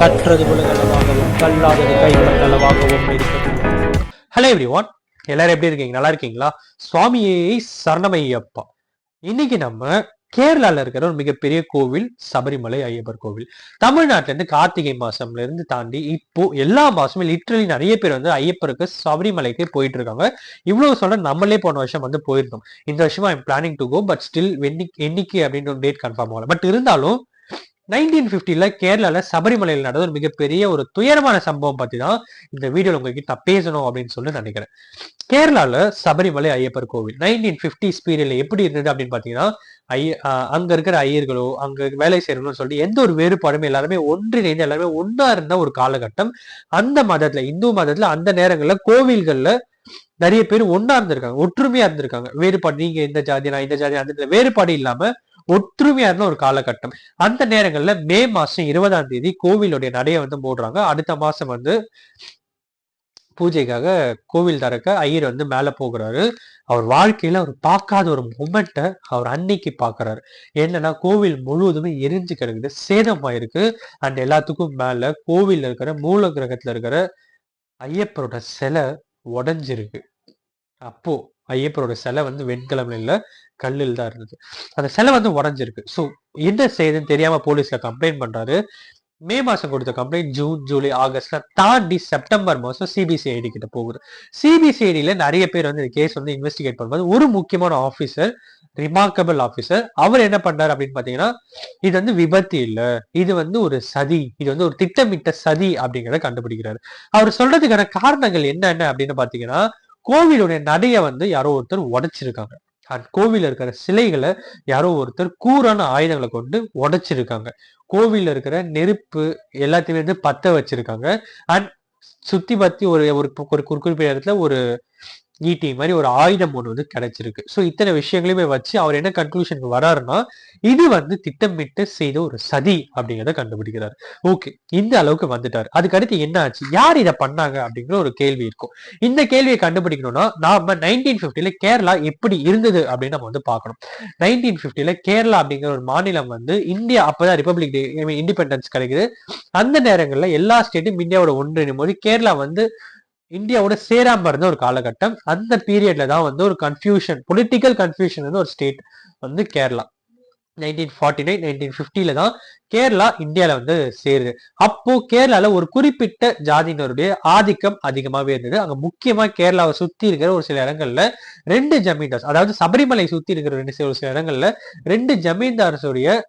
கற்றது உலகளவாகவும் கல்லாதது கைப்பற்றளவாகவும் இருக்கட்டும். Hello everyone, எல்லாரும் எப்படி இருக்கீங்க? நல்லா இருக்கீங்களா? சுவாமியே சரணமையப்பா. இன்னைக்கு நம்ம கேரளால இருக்கிற ஒரு மிகப்பெரிய கோவில் சபரிமலை ஐயப்பர் கோவில். தமிழ்நாட்டுல இருந்து கார்த்திகை மாசம்ல இருந்து தாண்டி இப்போ எல்லா மாசமும் லிட்டரலி நிறைய பேர் வந்து ஐயப்பருக்கு சபரிமலைக்கு போயிட்டு இருக்காங்க. இவ்வளவு சொல்ற நம்மளே போன வருஷம் வந்து போயிருந்தோம். இந்த வருஷமா I'm planning to go, but still என்னைக்கு அப்படின்னு ஒரு டேட் கன்ஃபார்ம் ஆகல. பட் இருந்தாலும் 1950 கேரளால சபரிமலையில் நடந்த ஒரு மிகப்பெரிய ஒரு துயரமான சம்பவம் பத்தி தான் இந்த வீடியோல உங்ககிட்ட நான் பேசணும் அப்படின்னு சொல்லி நினைக்கிறேன். கேரளால சபரிமலை ஐயப்பர் கோவில் 1950s பீரியட்ல எப்படி இருந்தது அப்படின்னு பாத்தீங்கன்னா, அங்க இருக்கிற ஐயர்களோ அங்க வேலை செய்யறவங்களோ சொல்லி எந்த ஒரு வேறுபாடுமே எல்லாருமே ஒன்றிணைந்து எல்லாருமே ஒன்னா இருந்த ஒரு காலகட்டம். அந்த மதத்துல, இந்து மதத்துல அந்த நேரங்கள்ல கோவில்கள்ல நிறைய பேர் ஒன்னா இருந்திருக்காங்க, ஒற்றுமையா இருந்திருக்காங்க. வேறுபாடு, நீங்க இந்த ஜாதி நான் இந்த ஜாதி, அந்த வேறுபாடு இல்லாம ஒற்றுமையா இருந்த ஒரு காலகட்டம். அந்த நேரங்கள்ல மே மாசம் 20ஆம் தேதி கோவிலுடைய நடைய வந்து மூடுறாங்க. அடுத்த மாசம் வந்து பூஜைக்காக கோவில் திறக்க ஐயர் வந்து மேல போகிறாரு. அவர் வாழ்க்கையில அவர் பார்க்காத ஒரு மொமெண்ட அவர் அன்னைக்கு பாக்குறாரு. என்னன்னா, கோவில் முழுவதுமே எரிஞ்சு கிடக்குது, சேதமாயிருக்கு. அண்ட் எல்லாத்துக்கும் மேல கோவில் இருக்கிற மூல கிரகத்துல இருக்கிற ஐயப்பரோட சிலை உடைஞ்சிருக்கு. அப்போ ஐயப்பரோட சிலை வந்து வெண்கலம்ல இல்ல, கல்லில் தான் இருந்தது. அந்த சிலை வந்து உடஞ்சிருக்கு. ஸோ என்ன செய்யுதுன்னு தெரியாம போலீஸ்ல கம்ப்ளைண்ட் பண்றாரு. மே மாசம் கொடுத்த கம்ப்ளைண்ட் ஜூன், ஜூலை, ஆகஸ்ட்ல தாண்டி செப்டம்பர் மாசம் சிபிசிஐடி கிட்ட போகுது. சிபிசிஐடியில நிறைய பேர் வந்து கேஸ் வந்து இன்வெஸ்டிகேட் பண்ணும்போது ஒரு முக்கியமான ஆபீசர், ரிமார்க்கபிள் ஆபீசர், அவர் என்ன பண்றாரு அப்படின்னு பாத்தீங்கன்னா, இது வந்து விபத்து இல்ல, இது வந்து ஒரு சதி, இது வந்து ஒரு திட்டமிட்ட சதி அப்படிங்கிறத கண்டுபிடிக்கிறாரு. அவர் சொல்றதுக்கான காரணங்கள் என்னென்ன அப்படின்னு பாத்தீங்கன்னா, கோவிலுடைய நடைய வந்து யாரோ ஒருத்தர் உடைச்சிருக்காங்க. கோவில இருக்கிற சிலைகளை யாரோ ஒருத்தர் கூரான ஆயுதங்களை கொண்டு உடைச்சிருக்காங்க. கோவில்ல இருக்கிற நெருப்பு எல்லாத்தையுமே வந்து பத்த வச்சிருக்காங்க. அண்ட் சுத்தி பத்தி ஒரு குறிப்பிட்ட இடத்துல ஒரு ஈட்டி மாதிரி ஒரு ஆயுதம் ஒண்ணு வந்து கிடைச்சிருக்கு. சோ இத்தனை விஷயங்களையுமே வச்சு அவர் என்ன கன்க்ளூஷனுக்கு வராருன்னா, இது வந்து திட்டமிட்டு செய்த ஒரு சதி அப்படிங்கிறத கண்டுபிடிக்கிறாரு. ஓகே, இந்த அளவுக்கு வந்துட்டாரு. அதுக்கு அடுத்து என்ன ஆச்சு, யார் இதை பண்ணாங்க அப்படிங்கிற ஒரு கேள்வி இருக்கும். இந்த கேள்வியை கண்டுபிடிக்கணும்னா நாம 1950 கேரளா எப்படி இருந்தது அப்படின்னு நம்ம வந்து பார்க்கணும். 1950 கேரளா அப்படிங்கிற ஒரு மாநிலம் வந்து இந்தியா அப்பதான் ரிபப்ளிக் டே, இண்டிபெண்டன்ஸ் கிடைக்குது. அந்த நேரங்கள்ல எல்லா ஸ்டேட்டும் இந்தியாவோட ஒன்றிணையும் போது கேரளா வந்து இந்தியாவோட சேராம இருந்த ஒரு காலகட்டம். அந்த பீரியட்ல தான் வந்து ஒரு கன்ஃபியூஷன், பொலிட்டிக்கல் கன்ஃபியூஷன் வந்து ஒரு ஸ்டேட் வந்து கேரளா. 1949 1950 தான் கேரளா இந்தியால வந்து சேருது. அப்போ கேரளால ஒரு குறிப்பிட்ட ஜாதியினருடைய ஆதிக்கம் அதிகமாவே இருந்தது. அங்க முக்கியமா கேரளாவை சுத்தி இருக்கிற ஒரு சில இடங்கள்ல 2 ஜமீன்தார்ஸ், அதாவது சபரிமலை சுத்தி இருக்கிற ஒரு சில இடங்கள்ல 2 ஜமீன்தார்ஸுடைய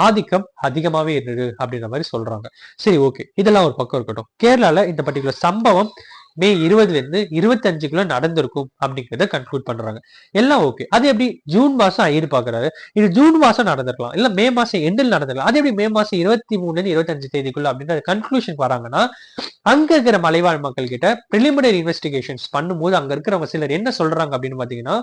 ஆதிக்கம் அதிகமாவே இருந்தது அப்படின்ற மாதிரி சொல்றாங்க. சரி, ஓகே, இதெல்லாம் ஒரு பக்கம் இருக்கட்டும். கேரளால இந்த பர்டிகுலர் சம்பவம் மே 20ல இருந்து 25க்குள்ள நடந்திருக்கும் அப்படிங்கிறத கன்க்ளூட் பண்றாங்க. எல்லாம் ஓகே. அது எப்படி ஜூன் மாசம் ஐயர் பாக்குறாரு, இது ஜூன் மாசம் நடந்திருக்கலாம், இல்ல மே மாசம் எண்டில் நடந்திருக்கலாம். அது எப்படி மே மாசம் 23 25 தேதிக்குள்ள அப்படின்ற கன்க்ளூஷன் வராங்கன்னா, அங்க இருக்கிற மலைவாழ் மக்கள் கிட்ட பிரிலிமினரி இன்வெஸ்டிகேஷன்ஸ் பண்ணும்போது அங்க இருக்கிறவங்க சிலர் என்ன சொல்றாங்க அப்படின்னு பாத்தீங்கன்னா,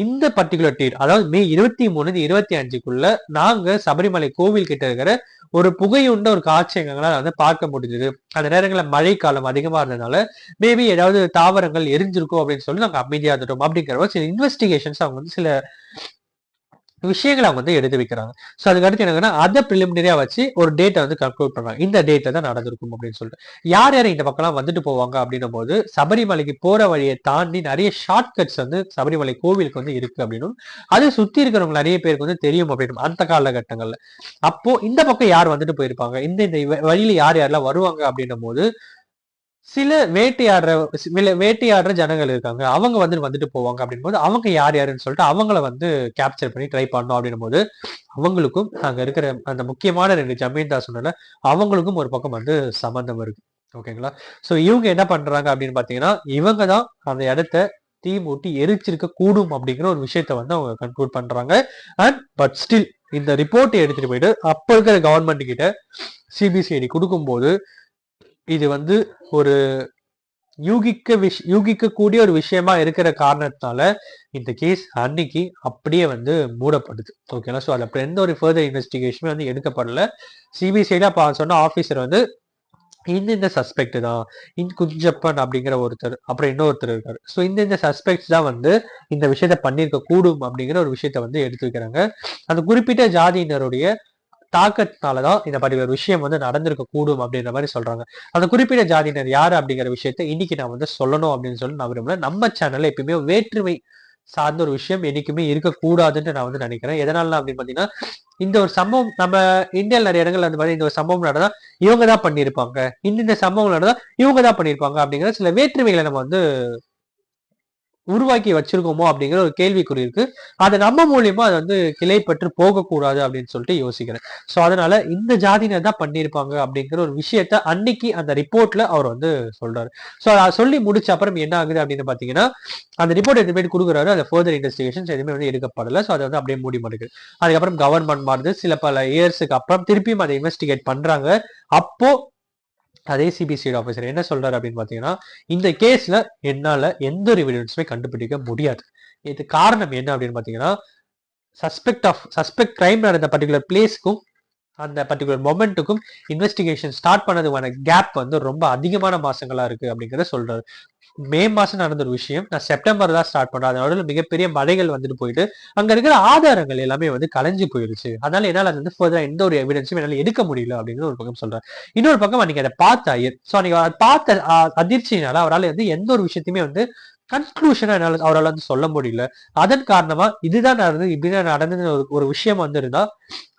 இந்த பர்டிகுலர் டேட், அதாவது மே 23 25க்குள்ள நாங்க சபரிமலை கோவில் கிட்ட இருக்கிற ஒரு புகையுண்ட ஒரு காட்சி எங்களால வந்து பார்க்க முடிஞ்சது. அந்த நேரங்களில் மழை காலம் அதிகமா இருந்ததுனால மேபி ஏதாவது தாவரங்கள் எரிஞ்சிருக்கும் அப்படின்னு சொல்லி நாங்க அமைதியா இருந்துட்டோம் அப்படிங்கிற சில இன்வெஸ்டிகேஷன்ஸ் அவங்க வந்து சில விஷயங்களை அவங்க வந்து எடுத்து வைக்கிறாங்க. ஸோ அதுக்கு அடுத்து என்னன்னா, அதை பிரிலிமினரியா வச்சு ஒரு டேட்டை வந்து கன்க்ளூட் பண்றாங்க. இந்த டேட்டை தான் நடந்திருக்கும் அப்படின்னு சொல்லிட்டு. யார் யார் இந்த பக்கம்லாம் வந்துட்டு போவாங்க அப்படின்னும் போது, சபரிமலைக்கு போற வழியை தாண்டி நிறைய ஷார்ட் கட்ஸ் வந்து சபரிமலை கோவிலுக்கு வந்து இருக்கு அப்படின்னும், அது சுத்தி இருக்கிறவங்க நிறைய பேருக்கு வந்து தெரியும் அப்படின்னு அந்த காலகட்டங்கள்ல. அப்போ இந்த பக்கம் யார் வந்துட்டு போயிருப்பாங்க, இந்த வழியில யார் யாரெல்லாம் வருவாங்க அப்படின்னும் போது, சில வேட்டையாடுற ஜனங்கள் இருக்காங்க, அவங்க வந்துட்டு போவாங்க அப்படின் போது, அவங்க யார் யாருன்னு சொல்லிட்டு அவங்கள வந்து கேப்சர் பண்ணி ட்ரை பண்ணோம் அப்படின்னும் போது, அவங்களுக்கும் அங்க இருக்கிற அந்த முக்கியமான 2 ஜமீன்தார் சொன்னல அவங்களுக்கும் ஒரு பக்கம் வந்து சம்பந்தம் இருக்கு. ஓகேங்களா? சோ இவங்க என்ன பண்றாங்க அப்படின்னு பாத்தீங்கன்னா, இவங்க தான் அந்த இடத்த தீ மூட்டி எரிச்சிருக்க கூடும் அப்படிங்கிற ஒரு விஷயத்த வந்து அவங்க கன்க்ளூட் பண்றாங்க. அண்ட் பட் ஸ்டில் இந்த ரிப்போர்ட்டை எடுத்துட்டு போயிட்டு அப்ப இருக்கிற கவர்மெண்ட் கிட்ட சிபிசிஐடி கொடுக்கும்போது, இது வந்து ஒரு யூகிக்க கூடிய ஒரு விஷயமா இருக்கிற காரணத்தினால இந்த கேஸ் அன்னைக்கு அப்படியே வந்து மூடப்படுது. ஓகேங்களா? ஸோ அதுல எந்த ஒரு ஃபர்தர் இன்வெஸ்டிகேஷனுமே வந்து எடுக்கப்படல. சிபிசிஐடி சொன்ன ஆபீசர் வந்து இந்த சஸ்பெக்ட் தான், குஞ்சப்பன் அப்படிங்கிற ஒருத்தர், அப்புறம் இன்னொருத்தர் இருக்காரு. ஸோ இந்த சஸ்பெக்ட்ஸ் தான் வந்து இந்த விஷயத்த பண்ணியிருக்க கூடும் அப்படிங்கிற ஒரு விஷயத்த வந்து எடுத்து வைக்கிறாங்க. அந்த குறிப்பிட்ட ஜாதியினருடைய தாக்கத்தினாலதான் இந்த பர்டிகுலர் விஷயம் வந்து நடந்திருக்க கூடும் அப்படின்ற மாதிரி சொல்றாங்க. அந்த குறிப்பிட்ட ஜாதியினர் யாரு அப்படிங்கிற விஷயத்த இன்னைக்கு நான் வந்து சொல்லணும் அப்படின்னு சொல்லி நான் விரும்பல. நம்ம சேனல்ல எப்பயுமே வேற்றுமை சார்ந்த ஒரு விஷயம் என்னைக்குமே இருக்கக்கூடாதுன்னு நான் வந்து நினைக்கிறேன். எதனால அப்படின்னு பாத்தீங்கன்னா, இந்த ஒரு சம்பவம் நம்ம இந்தியாவில் நிறைய இடங்கள்ல அந்த மாதிரி இந்த ஒரு சம்பவம் நடந்தா இவங்க தான் பண்ணியிருப்பாங்க, இந்த சம்பவம் நடந்தா இவங்க தான் பண்ணியிருப்பாங்க அப்படிங்கிற சில வேற்றுமைகளை நம்ம வந்து உருவாக்கி வச்சிருக்கோமோ அப்படிங்கிற ஒரு கேள்விக்குறி இருக்கு. அதை நம்ம மூலியமா அதை வந்து கிளை பற்று போகக்கூடாது அப்படின்னு சொல்லிட்டு யோசிக்கிறேன். சோ அதனால இந்த ஜாதியினர் தான் பண்ணியிருப்பாங்க அப்படிங்கிற ஒரு விஷயத்த அன்னைக்கு அந்த ரிப்போர்ட்ல அவர் வந்து சொல்றாரு. சோ அதை சொல்லி முடிச்ச அப்புறம் என்ன ஆகுது அப்படின்னு பாத்தீங்கன்னா, அந்த ரிப்போர்ட் எதுவுமே கொடுக்குறாரு, அந்த ஃபர்தர் இன்வெஸ்டிகேஷன்ஸ் எதுவுமே வந்து எடுக்கப்படல. சோ அதை வந்து அப்படியே மூடி மாட்டேங்குது. அதுக்கப்புறம் கவர்மெண்ட் மாறுது. சில பல இயர்ஸுக்கு அப்புறம் திருப்பியும் அதை இன்வெஸ்டிகேட் பண்றாங்க. அப்போ அதே சிபிசிஐடி ஆஃபீஸர் என்ன சொல்றாரு அப்படின்னு பாத்தீங்கன்னா, இந்த கேஸ்ல என்னால எந்த ஒரு எவிடன்ஸுமே கண்டுபிடிக்க முடியாது. இது காரணம் என்ன அப்படின்னு பாத்தீங்கன்னா, சஸ்பெக்ட் கிரைம் நடந்த பர்டிகுலர் பிளேஸ்க்கும் அந்த பர்டிகுலர் மொமெண்ட்டுக்கும் இன்வெஸ்டிகேஷன் ஸ்டார்ட் பண்ணதுக்கான கேப் வந்து ரொம்ப அதிகமான மாசங்களா இருக்கு அப்படிங்கிறத சொல்றாரு. மே மாசம் நடந்த ஒரு விஷயம் நான் செப்டம்பர் தான் ஸ்டார்ட் பண்றேன். அதனால மிகப்பெரிய மழைகள் வந்துட்டு போயிட்டு அங்க இருக்கிற ஆதாரங்கள் எல்லாமே வந்து கலைஞ்சு போயிருச்சு. அதனால என்னால அது வந்து ஃபர்தரா எந்த ஒரு எவிடன்ஸும் என்னால எடுக்க முடியல அப்படிங்கிற ஒரு பக்கம் சொல்றேன். இன்னொரு பக்கம் அன்னைக்கு அதை பார்த்த ஐயர், சோ அன்னைக்கு அதை பார்த்த அதிர்ச்சியினால அவரால் வந்து எந்த ஒரு விஷயத்தையுமே வந்து கன்க்ளூஷனா என்னால அவரால் வந்து சொல்ல முடியல. அதன் காரணமா இதுதான் நடந்தது, இப்படிதான் நடந்தது ஒரு விஷயம் வந்து இருந்தா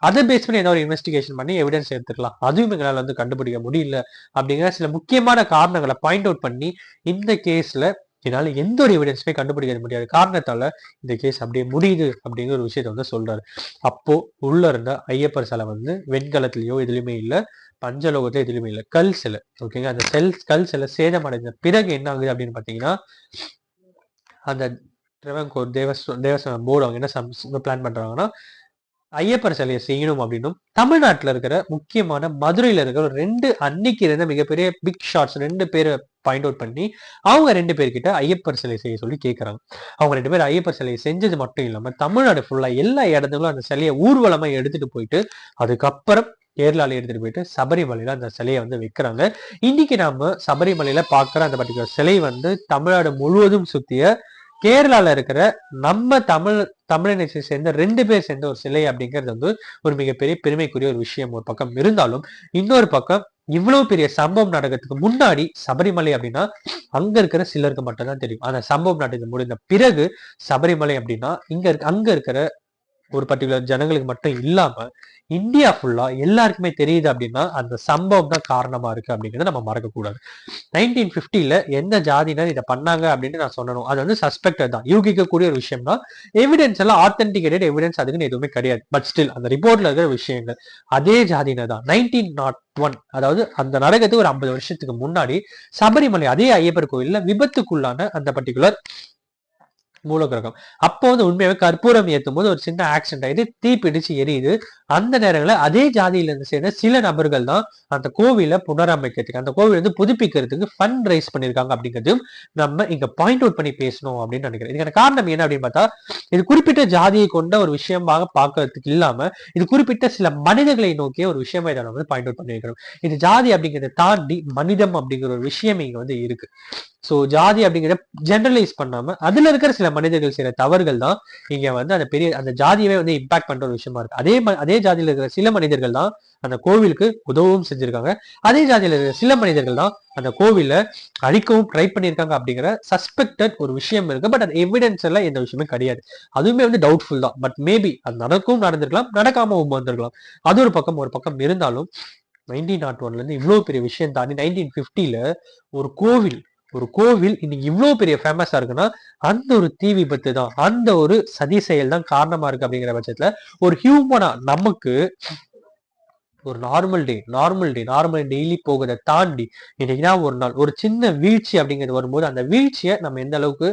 அதை பேஸ் பண்ணி ஏதாவது ஒரு இன்வெஸ்டிகேஷன் பண்ணி எவிடன்ஸ் எடுத்துக்கலாம். அதுவும் எங்களால் வந்து கண்டுபிடிக்க முடியல அப்படிங்கிற சில முக்கியமான காரணங்களை பாயிண்ட் அவுட் பண்ணி இந்த கேஸ்ல என்னால எந்த ஒரு எவிடன்ஸுமே கண்டுபிடிக்க முடியாது காரணத்தால இந்த கேஸ் அப்படியே முடியுது அப்படிங்கிற ஒரு விஷயத்த வந்து சொல்றாரு. அப்போ உள்ள இருந்த ஐயப்பர் சிலை வந்து வெண்கலத்திலயோ எதுலையுமே இல்லை, பஞ்சலோகத்துல எதுலையுமே இல்லை, கல் சிலை. ஓகேங்க, அந்த கல் சிலை சேதமடைந்த பிறகு என்ன ஆகுது அப்படின்னு பாத்தீங்கன்னா, அந்த ட்ரெவங்கோர் தேவஸ்தான போர்டு அவங்க என்ன பிளான் பண்றாங்கன்னா, ஐயப்பர் சிலையை செய்யணும் அப்படின்னும் தமிழ்நாட்டுல இருக்கிற முக்கியமான மதுரையில இருக்கிற ஒரு 2 அன்னைக்கு இருந்த மிகப்பெரிய பிக் ஷாட்ஸ் 2 பேரை பாயிண்ட் அவுட் பண்ணி அவங்க 2 பேர்கிட்ட ஐயப்பர் சிலை செய்ய சொல்லி கேட்கறாங்க. அவங்க 2 பேர் ஐயப்பர் சிலையை செஞ்சது மட்டும் இல்லாம தமிழ்நாடு ஃபுல்லா எல்லா இடத்துக்கும் அந்த சிலையை ஊர்வலமா எடுத்துட்டு போயிட்டு அதுக்கப்புறம் கேரளால எடுத்துட்டு போயிட்டு சபரிமலையில அந்த சிலையை வந்து வைக்கிறாங்க. இன்னைக்கு நாம சபரிமலையில பாக்குற அந்த பர்டிகுலர் சிலை வந்து தமிழ்நாடு முழுவதும் சுத்திய கேரளால இருக்கிற நம்ம தமிழினை சேர்ந்த 2 பேர் சேர்ந்த ஒரு சிலை அப்படிங்கிறது வந்து ஒரு மிகப்பெரிய பெருமைக்குரிய ஒரு விஷயம் ஒரு பக்கம் இருந்தாலும், இன்னொரு பக்கம் இவ்வளவு பெரிய சம்பவம் நடக்கிறதுக்கு முன்னாடி சபரிமலை அப்படின்னா அங்க இருக்கிற சிலருக்கு மட்டும்தான் தெரியும். அந்த சம்பவம் நடந்து முடிந்த பிறகு சபரிமலை அப்படின்னா அங்க இருக்கிற ஒரு பர்டிகுலர் ஜனங்களுக்கு மட்டும் இல்லாம இந்தியா ஃபுல்லா எல்லாருக்குமே தெரியுது அப்படின்னா அந்த சம்பவம் தான் காரணமா இருக்கு அப்படிங்கிறத நம்ம மறக்க கூடாது. 1950ல எந்த ஜாதியினர் இதை பண்ணாங்க அப்படின்னு நான் சொல்லணும். அது வந்து சஸ்பெக்டட் தான், யூகிக்கக்கூடிய ஒரு விஷயம் தான். எவிடன்ஸ் எல்லாம் ஆத்தென்டிகேட்டட் எவிடன்ஸ் அதுக்குன்னு எதுவுமே கிடையாது. பட் ஸ்டில் அந்த ரிப்போர்ட்ல இருக்கிற விஷயங்கள் அதே ஜாதியினர் தான். 1901 அதாவது அந்த நடக்கிறதுக்கு ஒரு 50 வருஷத்துக்கு முன்னாடி சபரிமலை அதே ஐயப்பர் கோயில்ல விபத்துக்குள்ளான அந்த பர்டிகுலர் மூலகிரகம் அப்போ வந்து உண்மையாவே கற்பூரம் ஏற்றும் போது ஒரு சின்ன ஆக்சிடென்ட் ஆயிட்டு தீப்பிடிச்சு எரியுது. அந்த நேரங்களில் அதே ஜாதியில இருந்து சேர்ந்த சில நபர்கள் தான் அந்த கோவிலை புனரமைக்கிறதுக்கு அந்த கோவில் வந்து புதுப்பிக்கிறதுக்கு ஃபண்ட் ரைஸ் பண்ணியிருக்காங்க அப்படிங்கிறதையும் நம்ம இங்க பாயிண்ட் அவுட் பண்ணி பேசணும் அப்படின்னு நினைக்கிறேன். இதுக்கான காரணம் என்ன அப்படின்னு பார்த்தா, இது குறிப்பிட்ட ஜாதியை கொண்ட ஒரு விஷயமாக பார்க்கறதுக்கு இல்லாம இது குறிப்பிட்ட சில மனிதர்களை நோக்கிய ஒரு விஷயமா இதை நம்ம வந்து பாயிண்ட் அவுட் பண்ணியிருக்கிறோம். இது ஜாதி அப்படிங்கிறத தாண்டி மனிதம் அப்படிங்கிற ஒரு விஷயம் இங்க வந்து இருக்கு. சோ ஜாதி அப்படிங்கிறத ஜெனரலைஸ் பண்ணாம அதுல இருக்கிற சில மனிதர்கள் செய்யற தவறுகள் தான் இங்க வந்து அந்த பெரிய அந்த ஜாதியவே வந்து இம்பாக்ட் பண்ற ஒரு விஷயமா இருக்கு. அதே ஜாதியில இருக்கிற சில மனிதர்கள் தான் அந்த கோவிலுக்கு உதவும் செஞ்சிருக்காங்க. அதே ஜாதியில இருக்கிற சில மனிதர்கள் தான் அந்த கோவில அழிக்கவும் ட்ரை பண்ணியிருக்காங்க அப்படிங்கிற சஸ்பெக்டட் ஒரு விஷயம் இருக்கு. பட் அது எவிடன்ஸ் எல்லாம் எந்த விஷயமே கிடையாது. அதுவுமே வந்து டவுட்ஃபுல் தான். பட் மேபி அது நடந்திருக்கலாம், நடக்காமவும் வந்திருக்கலாம். அது ஒரு பக்கம் இருந்தாலும் 1901ல இருந்து இவ்வளவு பெரிய விஷயம் தாண்டி 1950ல ஒரு கோவில் இன்னைக்கு இவ்வளவு பெரிய ஃபேமஸா இருக்குன்னா அந்த ஒரு தீ விபத்து தான், அந்த ஒரு சதி செயல் தான் காரணமா இருக்கு. அப்படிங்கிற பட்சத்துல ஒரு ஹியூமனா நமக்கு ஒரு நார்மல் டெய்லி போகிறத தாண்டி இன்னைக்குதான் ஒரு நாள் ஒரு சின்ன வீழ்ச்சி அப்படிங்கிறது வரும்போது அந்த வீழ்ச்சியை நம்ம எந்த அளவுக்கு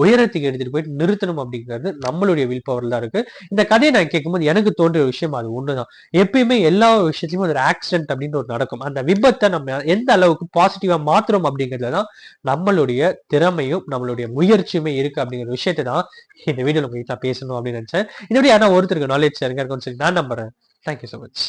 உயரத்துக்கு எடுத்துட்டு போயிட்டு நிறுத்தணும் அப்படிங்கிறது நம்மளுடைய வில் பவர்ல தான் இருக்கு. இந்த கதையை நான் கேட்கும்போது எனக்கு தோன்றிய விஷயம் அது ஒண்ணுதான். எப்பயுமே எல்லா விஷயத்தையுமே ஒரு ஆக்சிடென்ட் அப்படின்னு ஒரு நடக்கும். அந்த விபத்தை நம்ம எந்த அளவுக்கு பாசிட்டிவா மாத்துறோம் அப்படிங்கிறதுலதான் நம்மளுடைய திறமையும் நம்மளுடைய முயற்சியுமே இருக்கு அப்படிங்கிற விஷயத்தை தான் இந்த வீடியோல உங்களுக்கு நான் பேசணும் அப்படின்னு நினைச்சேன். இதோட யாரா ஒருத்தருக்கு நாலேஜ் சரிங்க இருக்கும்னு சொல்லி நான் நம்புறேன். Thank you so much.